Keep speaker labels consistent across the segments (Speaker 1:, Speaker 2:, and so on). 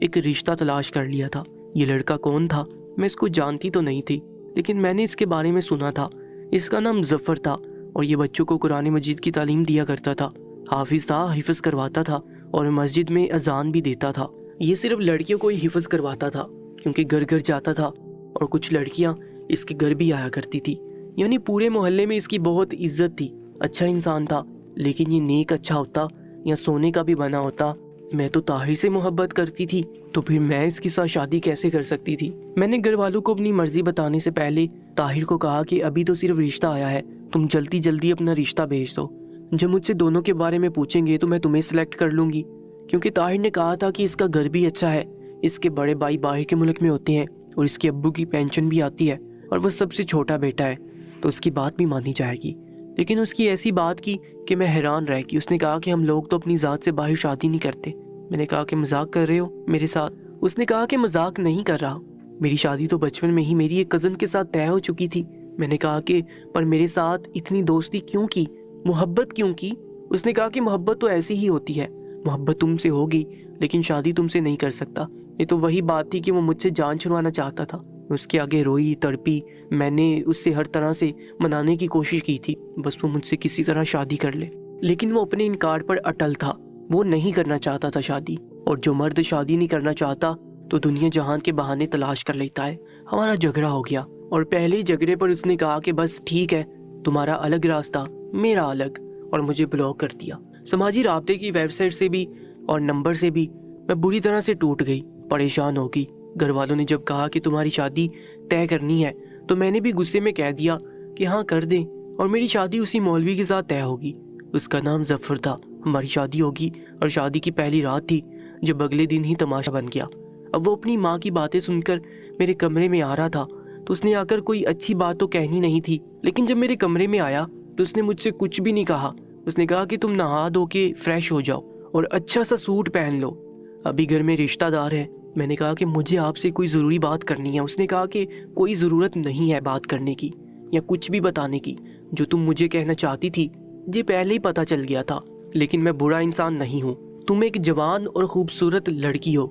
Speaker 1: ایک رشتہ تلاش کر لیا تھا۔ یہ لڑکا کون تھا میں اس کو جانتی تو نہیں تھی، لیکن میں نے اس کے بارے میں سنا تھا۔ اس کا نام ظفر تھا اور یہ بچوں کو قرآن مجید کی تعلیم دیا کرتا تھا، حافظ تھا، حفظ کرواتا تھا اور مسجد میں اذان بھی دیتا تھا۔ یہ صرف لڑکیوں کو ہی حفظ کرواتا تھا کیونکہ گھر گھر جاتا تھا اور کچھ لڑکیاں اس کے گھر بھی آیا کرتی تھی، یعنی پورے محلے میں اس کی بہت عزت تھی۔ اچھا انسان تھا، لیکن یہ نیک اچھا ہوتا یا سونے کا بھی بنا ہوتا، میں تو طاہر سے محبت کرتی تھی تو پھر میں اس کے ساتھ شادی کیسے کر سکتی تھی؟ میں نے گھر والوں کو اپنی مرضی بتانے سے پہلے طاہر کو کہا کہ ابھی تو صرف رشتہ آیا ہے، تم جلدی جلدی اپنا رشتہ بھیج دو، جب مجھ سے دونوں کے بارے میں پوچھیں گے تو میں تمہیں سلیکٹ کر لوں گی، کیونکہ طاہر نے کہا تھا کہ اس کا گھر بھی اچھا ہے، اس کے بڑے بھائی باہر کے ملک میں ہوتے ہیں اور اس کے ابو کی پینشن بھی آتی ہے اور وہ سب سے چھوٹا بیٹا ہے تو اس کی بات بھی مانی جائے گی۔ لیکن اس کی ایسی بات کی کہ میں حیران رہ گئی۔ اس نے کہا کہ ہم لوگ تو اپنی ذات سے باہر شادی نہیں کرتے۔ میں نے کہا کہ مذاق کر رہے ہو میرے ساتھ؟ اس نے کہا کہ مذاق نہیں کر رہا، میری شادی تو بچپن میں ہی میری ایک کزن کے ساتھ طے ہو چکی تھی۔ میں نے کہا کہ پر میرے ساتھ اتنی دوستی کیوں کی، محبت کیوں کی؟ اس نے کہا کہ محبت تو ایسی ہی ہوتی ہے، محبت تم سے ہوگی لیکن شادی تم سے نہیں کر سکتا۔ یہ تو وہی بات تھی کہ وہ مجھ سے جان چھڑوانا چاہتا تھا۔ اس کے آگے روئی تڑپی، میں نے اس سے ہر طرح سے منانے کی کوشش کی تھی، بس وہ مجھ سے کسی طرح شادی کر لے، لیکن وہ اپنے انکار پر اٹل تھا۔ وہ نہیں کرنا چاہتا تھا شادی، اور جو مرد شادی نہیں کرنا چاہتا تو دنیا جہان کے بہانے تلاش کر لیتا ہے۔ ہمارا جھگڑا ہو گیا اور پہلے ہی جھگڑے پر اس نے کہا کہ بس ٹھیک ہے، تمہارا الگ راستہ میرا الگ، اور مجھے بلاک کر دیا۔ سماجی رابطے کی ویب سائٹ سے بھی اور نمبر سے بھی میں بری طرح سے ٹوٹ گئی، پریشان ہو گئی۔ گھر والوں نے جب کہا کہ تمہاری شادی طے کرنی ہے تو میں نے بھی غصے میں کہہ دیا کہ ہاں کر دیں، اور میری شادی اسی مولوی کے ساتھ طے ہوگی۔ اس کا نام ظفر تھا۔ ہماری شادی ہوگی اور شادی کی پہلی رات تھی جب اگلے دن ہی تماشا بن گیا۔ اب وہ اپنی ماں کی باتیں سن کر میرے کمرے میں آ رہا تھا تو اس نے آ کر کوئی اچھی بات تو کہنی نہیں تھی، لیکن جب میرے کمرے میں آیا تو اس نے مجھ سے کچھ بھی نہیں کہا۔ اس نے کہا کہ تم نہا دھو کے فریش ہو جاؤ اور اچھا سا سوٹ پہن لو، ابھی گھر میں رشتہ دار ہے۔ میں نے کہا کہ مجھے آپ سے کوئی ضروری بات کرنی ہے۔ اس نے کہا کہ کوئی ضرورت نہیں ہے بات کرنے کی یا کچھ بھی بتانے کی، جو تم مجھے کہنا چاہتی تھی مجھے پہلے ہی پتا چل گیا تھا، لیکن میں برا انسان نہیں ہوں۔ تم ایک جوان اور خوبصورت لڑکی ہو،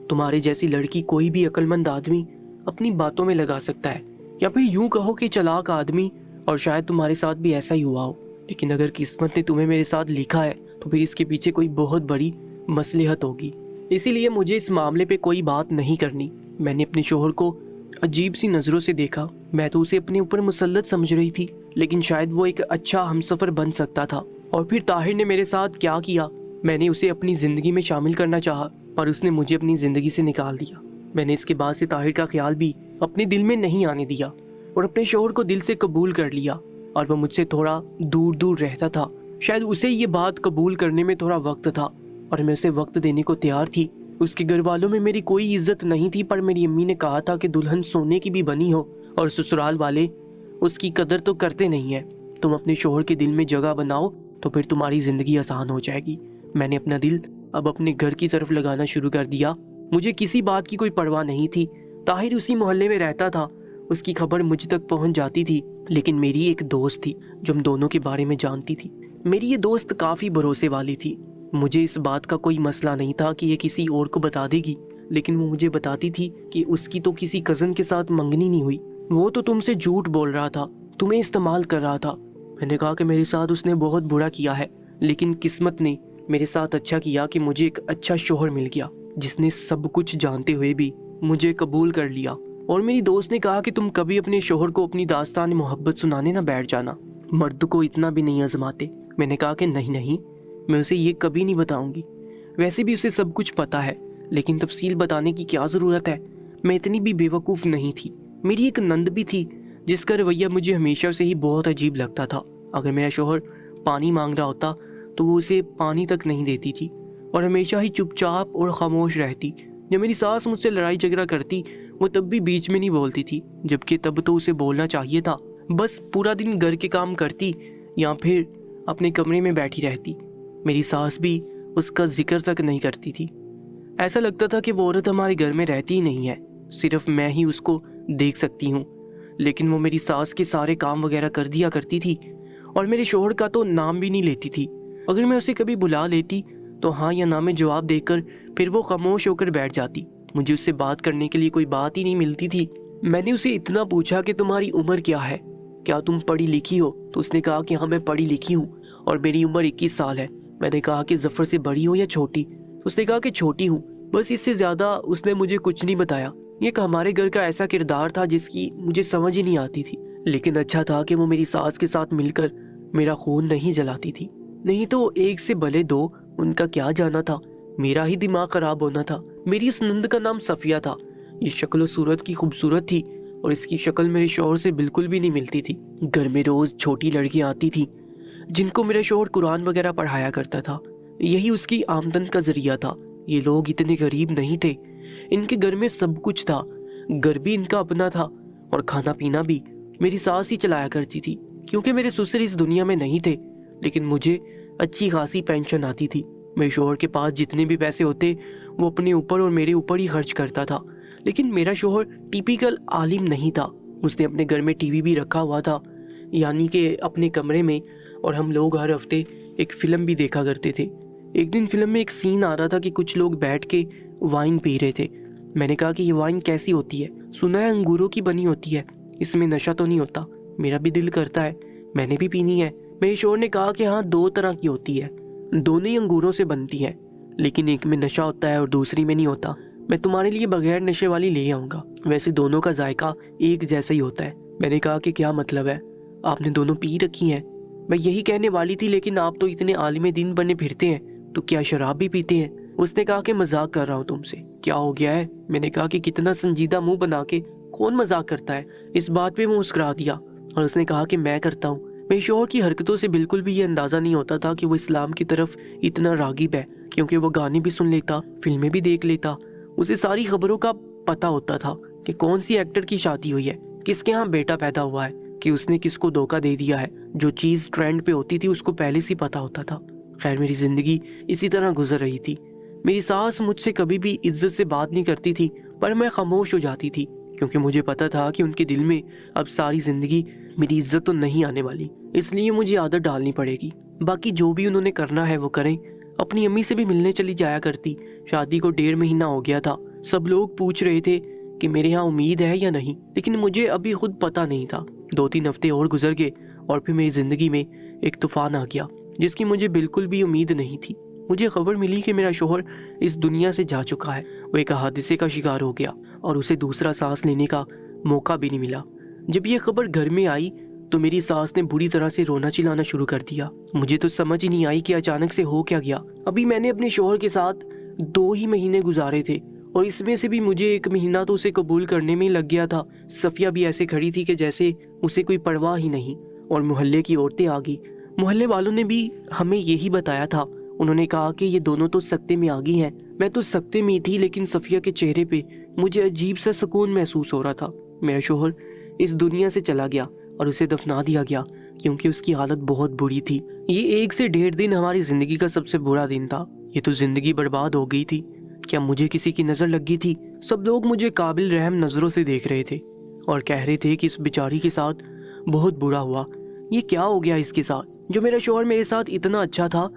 Speaker 1: تمہارے جیسی لڑکی کوئی بھی عقل مند آدمی اپنی باتوں میں لگا سکتا ہے، یا پھر یوں کہو کہ چلاک آدمی، اور شاید تمہارے ساتھ بھی ایسا ہی ہوا ہو۔ لیکن اگر قسمت نے تمہیں میرے ساتھ لکھا ہے تو پھر اس کے پیچھے کوئی بہت بڑی مصلحت ہوگی، اسی لیے مجھے اس معاملے پہ کوئی بات نہیں کرنی۔ میں نے اپنے شوہر کو عجیب سی نظروں سے دیکھا، میں تو اسے اپنے اوپر مسلط سمجھ رہی تھی، لیکن شاید وہ ایک اچھا ہمسفر بن سکتا تھا۔ اور پھر طاہر نے میرے ساتھ کیا کیا، میں نے اسے اپنی زندگی میں شامل کرنا چاہا پر اس نے مجھے اپنی زندگی سے نکال دیا۔ میں نے اس کے بعد سے طاہر کا خیال بھی اپنے دل میں نہیں آنے دیا اور اپنے شوہر کو دل سے قبول کر لیا، اور وہ مجھ سے تھوڑا دور دور رہتا تھا۔ شاید اسے یہ بات قبول کرنے میں تھوڑا وقت تھا اور میں اسے وقت دینے کو تیار تھی۔ اس کے گھر والوں میں میری کوئی عزت نہیں تھی، پر میری امی نے کہا تھا کہ دلہن سونے کی بھی بنی ہو اور سسرال والے اس کی قدر تو کرتے نہیں ہیں، تم اپنے شوہر کے دل میں جگہ بناؤ تو پھر تمہاری زندگی آسان ہو جائے گی۔ میں نے اپنا دل اب اپنے گھر کی طرف لگانا شروع کر دیا۔ مجھے کسی بات کی کوئی پرواہ نہیں تھی۔ طاہر اسی محلے میں رہتا تھا، اس کی خبر مجھ تک پہنچ جاتی تھی، لیکن میری ایک دوست تھی جو ہم دونوں کے بارے میں جانتی تھی۔ میری یہ دوست کافی بھروسے والی تھی، مجھے اس بات کا کوئی مسئلہ نہیں تھا کہ یہ کسی اور کو بتا دے گی، لیکن وہ مجھے بتاتی تھی کہ اس کی تو کسی کزن کے ساتھ منگنی نہیں ہوئی، وہ تو تم سے جھوٹ بول رہا تھا، تمہیں استعمال کر رہا تھا۔ میں نے کہا کہ میرے ساتھ اس نے بہت برا کیا ہے، لیکن قسمت نے میرے ساتھ اچھا کیا کہ مجھے ایک اچھا شوہر مل گیا جس نے سب کچھ جانتے ہوئے بھی مجھے قبول کر لیا۔ اور میری دوست نے کہا کہ تم کبھی اپنے شوہر کو اپنی داستان محبت سنانے نہ بیٹھ جانا، مرد کو اتنا بھی نہیں آزماتے۔ میں نے کہا کہ نہیں، میں اسے یہ کبھی نہیں بتاؤں گی، ویسے بھی اسے سب کچھ پتا ہے، لیکن تفصیل بتانے کی کیا ضرورت ہے، میں اتنی بھی بے وقوف نہیں تھی۔ میری ایک نند بھی تھی جس کا رویہ مجھے ہمیشہ سے ہی بہت عجیب لگتا تھا۔ اگر میرا شوہر پانی مانگ رہا ہوتا تو وہ اسے پانی تک نہیں دیتی تھی اور ہمیشہ ہی چپ چاپ اور خاموش رہتی۔ جب میری ساس مجھ سے لڑائی جھگڑا کرتی وہ تب بھی بیچ میں نہیں بولتی تھی، جبکہ تب تو اسے بولنا چاہیے تھا۔ بس پورا دن گھر کے کام کرتی یا پھر اپنے کمرے میں بیٹھی رہتی۔ میری ساس بھی اس کا ذکر تک نہیں کرتی تھی۔ ایسا لگتا تھا کہ وہ عورت ہمارے گھر میں رہتی ہی نہیں ہے، صرف میں ہی اس کو دیکھ سکتی ہوں۔ لیکن وہ میری ساس کے سارے کام وغیرہ کر دیا کرتی تھی اور میرے شوہر کا تو نام بھی نہیں لیتی تھی۔ اگر میں اسے کبھی بلا لیتی تو ہاں یا نہ میں جواب دے کر پھر وہ خاموش ہو کر بیٹھ جاتی۔ مجھے اس سے بات کرنے کے لیے کوئی بات ہی نہیں ملتی تھی۔ میں نے اسے اتنا پوچھا کہ تمہاری عمر کیا ہے، کیا تم پڑھی لکھی ہو؟ تو اس نے کہا کہ ہاں میں پڑھی لکھی ہوں اور میری عمر 21 سال ہے۔ میں نے کہا کہ ظفر سے بڑی ہو یا چھوٹی؟ اس نے کہا کہ چھوٹی ہوں، بس اس سے زیادہ اس نے مجھے کچھ نہیں بتایا۔ یہ کہ ہمارے گھر کا ایسا کردار تھا جس کی مجھے سمجھ ہی نہیں آتی تھی، لیکن اچھا تھا کہ وہ میری ساس کے ساتھ مل کر میرا خون نہیں جلاتی تھی، نہیں تو ایک سے بھلے دو، ان کا کیا جانا تھا، میرا ہی دماغ خراب ہونا تھا۔ میری اس نند کا نام صفیہ تھا۔ یہ شکل و صورت کی خوبصورت تھی اور اس کی شکل میرے شوہر سے بالکل بھی نہیں ملتی تھی۔ گھر میں روز چھوٹی لڑکیاں آتی تھی جن کو میرا شوہر قرآن وغیرہ پڑھایا کرتا تھا، یہی اس کی آمدن کا ذریعہ تھا۔ یہ لوگ اتنے غریب نہیں تھے، ان کے گھر میں سب کچھ تھا، گھر بھی ان کا اپنا تھا اور کھانا پینا بھی میری ساس ہی چلایا کرتی تھی، کیونکہ میرے سسر اس دنیا میں نہیں تھے، لیکن مجھے اچھی خاصی پینشن آتی تھی۔ میرے شوہر کے پاس جتنے بھی پیسے ہوتے وہ اپنے اوپر اور میرے اوپر ہی خرچ کرتا تھا، لیکن میرا شوہر ٹیپیکل عالم نہیں تھا۔ اس نے اپنے گھر میں ٹی وی بھی رکھا ہوا تھا، یعنی کہ اپنے کمرے میں، اور ہم لوگ ہر ہفتے ایک فلم بھی دیکھا کرتے تھے۔ ایک دن فلم میں ایک سین آ رہا تھا کہ کچھ لوگ بیٹھ کے وائن پی رہے تھے۔ میں نے کہا کہ یہ وائن کیسی ہوتی ہے؟ سنا ہے انگوروں کی بنی ہوتی ہے، اس میں نشہ تو نہیں ہوتا؟ میرا بھی دل کرتا ہے، میں نے بھی پینی ہے۔ میرے شوہر نے کہا کہ ہاں 2 طرح کی ہوتی ہے، دونوں ہی انگوروں سے بنتی ہے، لیکن ایک میں نشہ ہوتا ہے اور دوسری میں نہیں ہوتا۔ میں تمہارے لیے بغیر نشے والی لے آؤں گا، ویسے دونوں کا ذائقہ ایک جیسا ہی ہوتا ہے۔ میں نے کہا کہ کیا مطلب ہے، آپ نے دونوں پی رکھی ہیں؟ میں یہی کہنے والی تھی، لیکن آپ تو اتنے عالم دین بنے پھرتے ہیں، تو کیا شراب بھی پیتے ہیں؟ اس نے کہا کہ مذاق کر رہا ہوں تم سے، کیا ہو گیا ہے؟ میں نے کہا کہ کتنا سنجیدہ منہ بنا کے کون مذاق کرتا ہے؟ اس بات پہ وہ مسکرا دیا اور اس نے کہا کہ میں کرتا ہوں۔ میرے شوہر کی حرکتوں سے بالکل بھی یہ اندازہ نہیں ہوتا تھا کہ وہ اسلام کی طرف اتنا راغب ہے، کیونکہ وہ گانے بھی سن لیتا، فلمیں بھی دیکھ لیتا، اسے ساری خبروں کا پتہ ہوتا تھا کہ کون سی ایکٹر کی شادی ہوئی ہے، کس کے ہاں بیٹا پیدا ہوا ہے، کہ اس نے کس کو دھوکہ دے دیا ہے۔ جو چیز ٹرینڈ پہ ہوتی تھی اس کو پہلے سے پتہ ہوتا تھا۔ خیر میری زندگی اسی طرح گزر رہی تھی۔ میری ساس مجھ سے کبھی بھی عزت سے بات نہیں کرتی تھی، پر میں خاموش ہو جاتی تھی، کیونکہ مجھے پتا تھا کہ ان کے دل میں اب ساری زندگی میری عزت تو نہیں آنے والی، اس لیے مجھے عادت ڈالنی پڑے گی۔ باقی جو بھی انہوں نے کرنا ہے وہ کریں۔ اپنی امی سے بھی ملنے چلی جایا کرتی۔ شادی کو 1.5 مہینہ ہو گیا تھا۔ سب لوگ پوچھ رہے تھے کہ میرے ہاں امید ہے یا نہیں، لیکن مجھے ابھی خود پتا نہیں تھا۔ 2-3 ہفتے اور گزر گئے اور پھر میری زندگی میں ایک طوفان آ گیا جس کی مجھے بالکل بھی امید نہیں تھی۔ مجھے خبر ملی کہ میرا شوہر اس دنیا سے جا چکا ہے۔ وہ ایک حادثے کا شکار ہو گیا اور اسے دوسرا سانس لینے کا موقع بھی نہیں ملا۔ جب یہ خبر گھر میں آئی تو میری ساس نے بری طرح سے رونا چلانا شروع کر دیا۔ مجھے تو سمجھ ہی نہیں آئی کہ اچانک سے ہو کیا گیا۔ ابھی میں نے اپنے شوہر کے ساتھ 2 ہی مہینے گزارے تھے اور اس میں سے بھی مجھے 1 مہینہ تو اسے قبول کرنے میں ہی لگ گیا تھا۔ صفیہ بھی ایسے کھڑی تھی کہ جیسے اسے کوئی پرواہ ہی نہیں، اور محلے کی عورتیں آ گئی۔ محلے والوں نے بھی ہمیں یہی بتایا تھا۔ انہوں نے کہا کہ یہ دونوں تو سکتے میں آ گئی ہیں۔ میں تو سکتے میں تھی، لیکن صفیہ کے چہرے پہ مجھے عجیب سا سکون محسوس ہو رہا تھا۔ میرا شوہر اس دنیا سے چلا گیا اور اسے دفنا دیا گیا، کیونکہ اس کی حالت بہت بری تھی۔ یہ 1 سے 1.5 دن ہماری زندگی کا سب سے برا دن تھا۔ یہ تو زندگی برباد ہو گئی تھی۔ کیا مجھے کسی کی نظر لگ گئی تھی؟ سب لوگ مجھے قابل رحم نظروں سے دیکھ رہے تھے اور کہہ رہے تھے کہ اس بیچاری کے ساتھ بہت برا ہوا، یہ کیا ہو گیا اس کے ساتھ؟ جو میرا شوہر میرے ساتھ اتنا اچھا تھا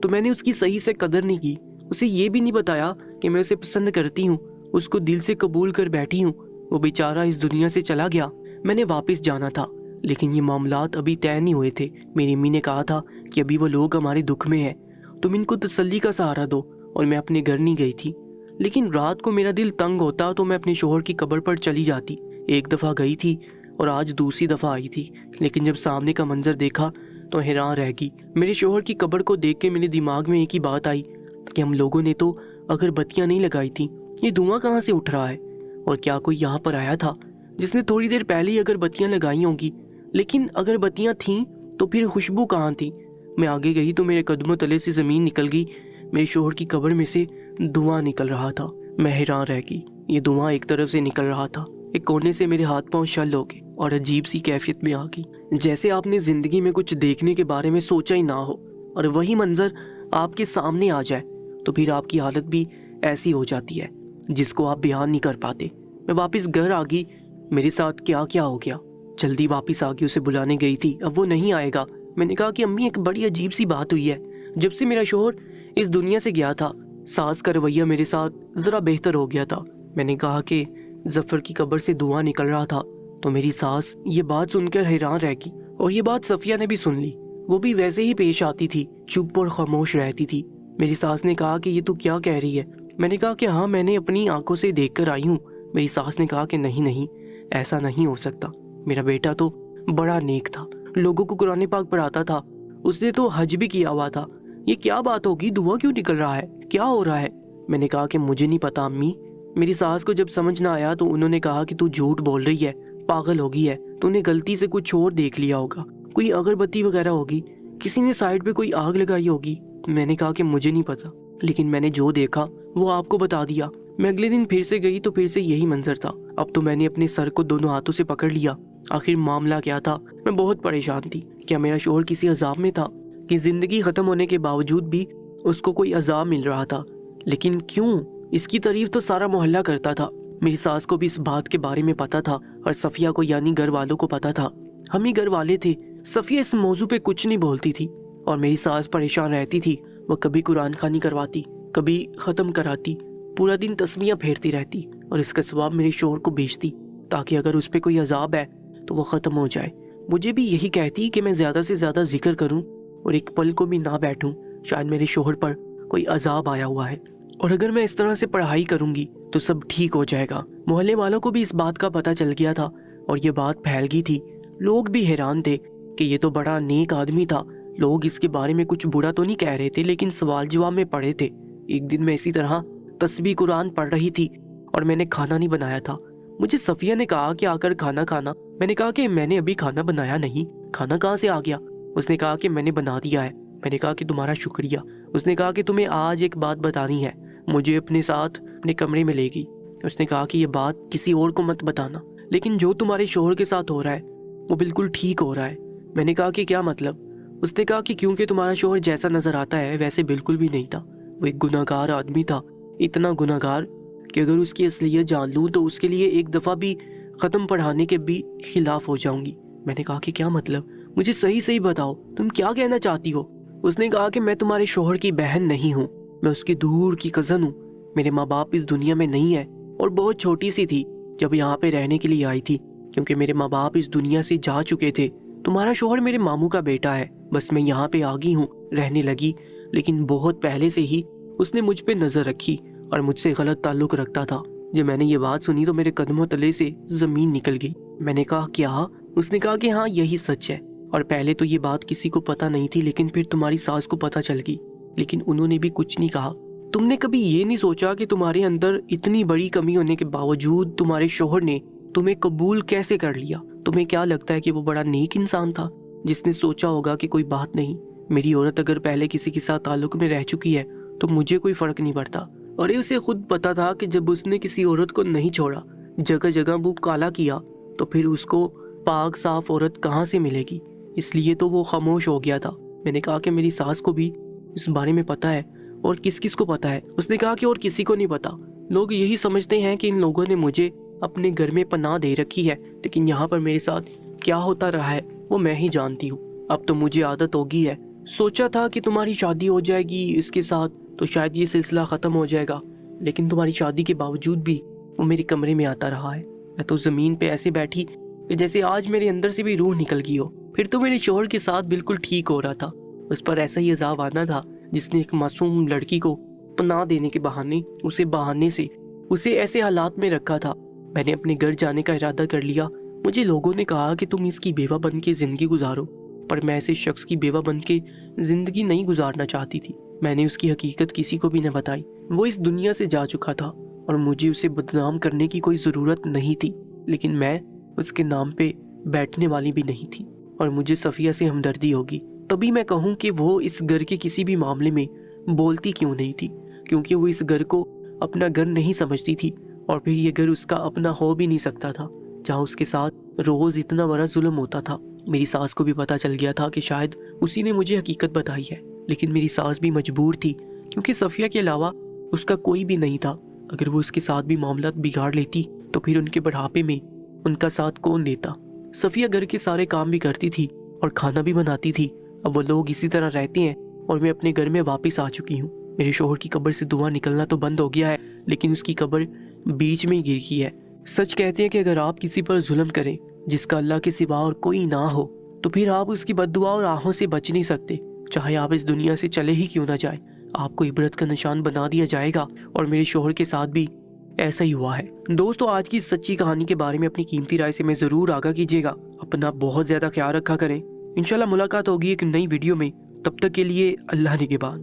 Speaker 1: تو میں نے اس کی صحیح سے قدر نہیں کی، اسے یہ بھی نہیں بتایا کہ میں اسے پسند کرتی ہوں، اس کو دل سے قبول کر بیٹھی ہوں۔ وہ بیچارہ اس دنیا سے چلا گیا۔ میں نے واپس جانا تھا، لیکن یہ معاملات ابھی طے نہیں ہوئے تھے۔ میری امی نے کہا تھا کہ ابھی وہ لوگ ہمارے دکھ میں ہیں، تم ان کو تسلی کا سہارا دو، اور میں اپنے گھر نہیں گئی تھی۔ لیکن رات کو میرا دل تنگ ہوتا تو میں اپنے شوہر کی قبر پر چلی جاتی۔ 1 دفعہ گئی تھی اور آج دوسری دفعہ آئی تھی، لیکن جب سامنے کا منظر دیکھا تو حیران رہ گئی۔ میرے شوہر کی قبر کو دیکھ کے میرے دماغ میں ایک ہی بات آئی کہ ہم لوگوں نے تو اگربتیاں نہیں لگائی تھیں، یہ دھواں کہاں سے اٹھ رہا ہے؟ اور کیا کوئی یہاں پر آیا تھا جس نے تھوڑی دیر پہلے ہی اگربتیاں لگائی ہوں گی؟ لیکن اگربتیاں تھیں تو پھر خوشبو کہاں تھی؟ میں آگے گئی تو میرے قدموں تلے سے زمین نکل گئی۔ میرے شوہر کی قبر میں سے دھواں نکل رہا تھا۔ میں حیران رہ گئی۔ یہ دھواں ایک طرف سے نکل رہا تھا، ایک کونے سے میرے ہاتھ پاؤں شل ہو گئے اور عجیب سی کیفیت میں آ گئی، جیسے آپ نے زندگی میں کچھ دیکھنے کے بارے میں سوچا ہی نہ ہو اور وہی منظر آپ کے سامنے آ جائے تو پھر آپ کی حالت بھی ایسی ہو جاتی ہے جس کو آپ بیان نہیں کر پاتے۔ میں واپس گھر آ گئی۔ میرے ساتھ کیا کیا ہو گیا؟ جلدی واپس آ کے اسے بلانے گئی تھی، اب وہ نہیں آئے گا۔ میں نے کہا کہ امی ایک بڑی عجیب سی بات ہوئی ہے، جب سے میرا شوہر اس دنیا سے گیا تھا ساس کا رویہ میرے ساتھ ذرا بہتر ہو گیا تھا۔ میں نے کہا کہ ظفر کی قبر سے دھواں نکل رہا تھا، تو میری ساس یہ بات سن کر حیران رہ گئی، اور یہ بات صفیہ نے بھی سن لی۔ وہ بھی ویسے ہی پیش آتی تھی، چپ اور خاموش رہتی تھی۔ میری ساس نے کہا کہ یہ تو کیا کہہ رہی ہے؟ میں نے کہا کہ ہاں، میں نے اپنی آنکھوں سے دیکھ کر آئی ہوں۔ میری ساس نے کہا کہ نہیں، ایسا نہیں ہو سکتا، میرا بیٹا تو بڑا نیک تھا، لوگوں کو قرآن پاک پڑھاتا تھا، اس نے تو حج بھی کیا ہوا تھا، یہ کیا بات ہوگی؟ دھواں کیوں نکل رہا ہے؟ کیا ہو رہا ہے؟ میں نے کہا کہ مجھے نہیں پتا امی۔ میری ساس کو جب سمجھ نہ آیا تو انہوں نے کہا کہ تو جھوٹ بول رہی ہے، پاگل ہوگی ہے، تو نے غلطی سے کچھ اور دیکھ لیا ہوگا، کوئی اگربتی وغیرہ ہوگی، کسی نے سائڈ پہ کوئی آگ لگائی ہوگی۔ میں نے کہا کہ مجھے نہیں پتا، لیکن میں نے جو دیکھا وہ آپ کو بتا دیا۔ میں اگلے دن پھر سے گئی تو پھر سے یہی منظر تھا۔ اب تو میں نے اپنے سر کو دونوں ہاتھوں سے پکڑ لیا۔ آخر معاملہ کیا تھا؟ میں بہت پریشان تھی۔ کیا میرا شوہر کسی عذاب میں تھا کہ زندگی ختم ہونے کے باوجود بھی اس کو کوئی عذاب مل رہا تھا؟ لیکن کیوں؟ اس کی تعریف تو سارا محلہ کرتا تھا۔ میری ساس کو بھی اس بات کے بارے میں پتا تھا، اور صفیہ کو یعنی گھر والوں کو پتا تھا، ہم ہی گھر والے تھے۔ صفیہ اس موضوع پہ کچھ نہیں بولتی تھی، اور میری ساس پریشان رہتی تھی۔ وہ کبھی قرآن خوانی کرواتی، کبھی ختم کراتی، پورا دن تسبیحاں پھیرتی رہتی، اور اس کا ثواب میرے شوہر کو بھیجتی تاکہ اگر اس پہ کوئی عذاب ہے تو وہ ختم ہو جائے۔ مجھے بھی یہی کہتی کہ میں زیادہ سے زیادہ ذکر کروں اور ایک پل کو بھی نہ بیٹھوں، شاید میرے شوہر پر کوئی عذاب آیا ہوا ہے، اور اگر میں اس طرح سے پڑھائی کروں گی تو سب ٹھیک ہو جائے گا۔ محلے والوں کو بھی اس بات کا پتہ چل گیا تھا، اور یہ بات پھیل گئی تھی۔ لوگ بھی حیران تھے کہ یہ تو بڑا نیک آدمی تھا، لوگ اس کے بارے میں کچھ برا تو نہیں کہہ رہے تھے، لیکن سوال جواب میں پڑے تھے۔ ایک دن میں اسی طرح تسبیح قرآن پڑھ رہی تھی، اور میں نے کھانا نہیں بنایا تھا۔ مجھے صفیہ نے کہا کہ آ کر کھانا کھانا۔ میں نے کہا کہ میں نے ابھی کھانا بنایا نہیں، کھانا کہاں سے آ گیا؟ اس نے کہا کہ میں نے بنا دیا ہے۔ میں نے کہا کہ تمہارا شکریہ۔ اس نے کہا کہ تمہیں آج ایک بات بتانی ہے۔ مجھے اپنے ساتھ اپنے کمرے میں لے گئی۔ اس نے کہا کہ یہ بات کسی اور کو مت بتانا، لیکن جو تمہارے شوہر کے ساتھ ہو رہا ہے وہ بالکل ٹھیک ہو رہا ہے۔ میں نے کہا کہ کیا مطلب؟ اس نے کہا کہ کیونکہ تمہارا شوہر جیسا نظر آتا ہے ویسے بالکل بھی نہیں تھا، وہ ایک گناہ گار آدمی تھا، اتنا گناہ گار کہ اگر اس کی اصلیت جان لوں تو اس کے لیے ایک دفعہ بھی ختم پڑھانے کے بھی خلاف ہو جاؤں گی۔ میں نے کہا کہ کیا مطلب؟ مجھے صحیح بتاؤ، تم کیا کہنا چاہتی ہو؟ اس نے کہا کہ میں تمہارے شوہر کی بہن نہیں ہوں، میں اس کی دور کی کزن ہوں۔ میرے ماں باپ اس دنیا میں نہیں ہے، اور بہت چھوٹی سی تھی جب یہاں پہ رہنے کے لیے آئی تھی، کیونکہ میرے ماں باپ اس دنیا سے جا چکے تھے۔ تمہارا شوہر میرے ماموں کا بیٹا ہے، بس میں یہاں پہ آ گئی ہوں، رہنے لگی، لیکن بہت پہلے سے ہی اس نے مجھ پہ نظر رکھی اور مجھ سے غلط تعلق رکھتا تھا۔ جب میں نے یہ بات سنی تو میرے قدموں تلے سے زمین نکل گئی۔ میں نے کہا کیا؟ اس نے کہا کہ ہاں یہی سچ ہے، اور پہلے تو یہ بات کسی کو پتہ نہیں تھی، لیکن پھر تمہاری ساس کو پتہ چل گئی، لیکن انہوں نے بھی کچھ نہیں کہا۔ تم نے کبھی یہ نہیں سوچا کہ تمہارے اندر اتنی بڑی کمی ہونے کے باوجود تمہارے شوہر نے تمہیں قبول کیسے کر لیا؟ تمہیں کیا لگتا ہے کہ وہ بڑا نیک انسان تھا جس نے سوچا ہوگا کہ کوئی بات نہیں، میری عورت اگر پہلے کسی کے ساتھ تعلق میں رہ چکی ہے تو مجھے کوئی فرق نہیں پڑتا؟ اور اسے خود پتا تھا کہ جب اس نے کسی عورت کو نہیں چھوڑا، جگہ جگہ منہ کالا کیا، تو پھر اس کو پاک صاف عورت کہاں سے ملے گی؟ اس لیے تو وہ خاموش ہو گیا تھا۔ میں نے کہا کہ میری ساس کو بھی اس بارے میں پتا ہے، اور کس کس کو پتا ہے؟ اس نے کہا کہ اور کسی کو نہیں پتا، لوگ یہی سمجھتے ہیں کہ ان لوگوں نے مجھے اپنے گھر میں پناہ دے رکھی ہے، لیکن یہاں پر میرے ساتھ کیا ہوتا رہا ہے وہ میں ہی جانتی ہوں۔ اب تو مجھے عادت ہو گئی ہے۔ سوچا تھا کہ تمہاری شادی ہو جائے گی اس کے ساتھ تو شاید یہ سلسلہ ختم ہو جائے گا، لیکن تمہاری شادی کے باوجود بھی وہ میرے کمرے میں آتا رہا ہے۔ میں تو زمین پہ ایسے بیٹھی کہ جیسے آج میرے اندر سے بھی روح نکل گئی ہو۔ پھر تو میرے شوہر کے ساتھ بالکل ٹھیک ہو رہا تھا، اس پر ایسا ہی عذاب آنا تھا جس نے ایک معصوم لڑکی کو پناہ دینے کے بہانے سے اسے ایسے حالات میں رکھا تھا۔ میں نے اپنے گھر جانے کا ارادہ کر لیا۔ مجھے لوگوں نے کہا کہ تم اس کی بیوہ بن کے زندگی گزارو، پر میں ایسے شخص کی بیوہ بن کے زندگی نہیں گزارنا چاہتی تھی۔ میں نے اس کی حقیقت کسی کو بھی نہ بتائی۔ وہ اس دنیا سے جا چکا تھا اور مجھے اسے بدنام کرنے کی کوئی ضرورت نہیں تھی، لیکن میں اس کے نام پہ بیٹھنے والی بھی نہیں تھی، اور مجھے صفیہ سے ہمدردی ہوگی تبھی میں کہوں کہ وہ اس گھر کے کسی بھی معاملے میں بولتی کیوں نہیں تھی، کیونکہ وہ اس گھر کو اپنا گھر نہیں سمجھتی تھی، اور پھر یہ گھر اس کا اپنا ہو بھی نہیں سکتا تھا جہاں اس کے ساتھ روز اتنا بڑا ظلم ہوتا تھا۔ میری ساس کو بھی پتہ چل گیا تھا کہ شاید اسی نے مجھے حقیقت بتائی ہے، لیکن میری ساس بھی مجبور تھی کیونکہ صفیہ کے علاوہ اس کا کوئی بھی نہیں تھا۔ اگر وہ اس کے ساتھ بھی معاملات بگاڑ لیتی تو پھر ان کے بڑھاپے میں ان کا ساتھ کون دیتا؟ صفیہ گھر کے سارے کام بھی کرتی تھی اور کھانا بھی بناتی تھی۔ اب وہ لوگ اسی طرح رہتے ہیں اور میں اپنے گھر میں واپس آ چکی ہوں۔ میرے شوہر کی قبر سے دعا نکلنا تو بند ہو گیا ہے، لیکن اس کی قبر بیچ میں ہی گر گئی ہے۔ سچ کہتے ہیں کہ اگر آپ کسی پر ظلم کریں جس کا اللہ کے سوا اور کوئی نہ ہو تو پھر آپ اس کی بد دعا اور آہوں سے بچ نہیں سکتے، چاہے آپ اس دنیا سے چلے ہی کیوں نہ جائیں، آپ کو عبرت کا نشان بنا دیا جائے گا، اور میرے شوہر کے ساتھ بھی ایسا ہی ہوا ہے۔ دوستو، آج کی سچی کہانی کے بارے میں اپنی قیمتی رائے سے میں ضرور آگاہ کیجیے گا۔ اپنا بہت زیادہ خیال رکھا کریں۔ انشاءاللہ ملاقات ہوگی ایک نئی ویڈیو میں، تب تک کے لیے اللہ نگہبان۔